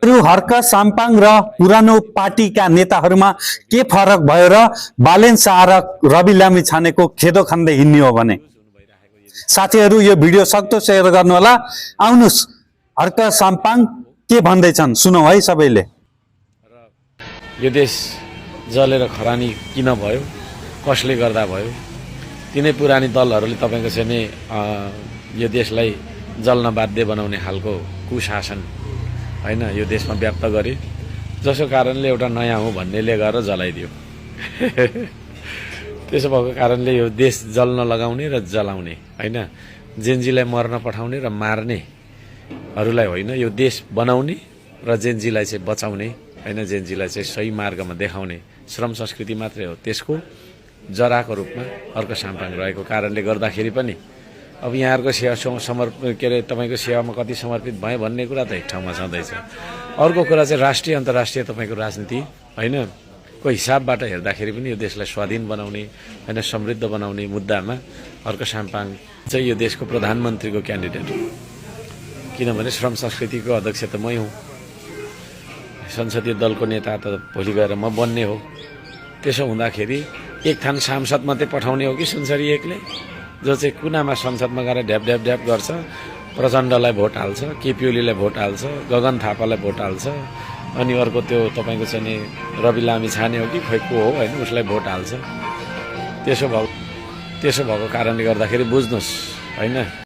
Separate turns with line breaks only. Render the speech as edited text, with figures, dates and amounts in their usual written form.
हर्क साम्पाङ र पुरानो पार्टीका नेताहरूमा के फरक भयो र बालेन शाह र रवि लामी छानेको खेदो खाँदै हिँड्ने हो भने साथीहरू यो भिडियो सक्दो सेयर गर्नुहोला। आउनुस् हर्क साम्पाङ के भन्दैछन् सुनौ है सबैले।
यो देश जलेर खरानी किन भयो, कसले गर्दा भयो, तिनै पुरानी दलहरूले तपाईको चाहिँ नि यो देशलाई जल्न बाध्य बनाउने खालको कुशासन हैन यो देशमा व्याप्त गरे, जसको कारणले एउटा नयाँ हो भन्नेले गएर जलाइदियो। त्यसो भएको कारणले यो देश जल्न लगाउने र जलाउने हैन, जेनजीलाई मर्न पठाउने र मार्नेहरूलाई होइन, यो देश बनाउने र जेनजीलाई चाहिँ बचाउने हैन, जेनजीलाई चाहिँ सही मार्गमा देखाउने श्रम संस्कृति मात्रै हो। त्यसको जराको रूपमा हर्क साम्पाङ रहेको कारणले गर्दाखेरि पनि अब यहाँहरूको सेवा के अरे तपाईँको सेवामा कति समर्पित भए भन्ने कुरा त एक ठाउँमा छँदैछ। अर्को कुरा चाहिँ राष्ट्रिय अन्तर्राष्ट्रिय तपाईँको राजनीति होइन को हिसाबबाट हेर्दाखेरि पनि यो देशलाई स्वाधीन बनाउने होइन समृद्ध बनाउने मुद्दामा हर्क साम्पाङ चाहिँ यो देशको प्रधानमन्त्रीको क्यान्डिडेट हो। किनभने श्रम संस्कृतिको अध्यक्ष त मै हुँ, संसदीय दलको नेता त भोलि गएर म बन्ने हो। त्यसो हुँदाखेरि एक थान सांसद मात्रै पठाउने हो कि सुनसरी एकले, जो चाहिँ कुनामा संसदमा गएर ढ्याप ढ्याप ढ्याप गर्छ, प्रचण्डलाई भोट हाल्छ, केपी ओलीलाई भोट हाल्छ, गगन थापालाई भोट हाल्छ, अनि अर्को त्यो तपाईँको चाहिँ नि रवि लामी छाने हो कि खोइ को हो होइन उसलाई भोट हाल्छ। त्यसो भएको कारणले गर्दाखेरि बुझ्नुहोस् होइन।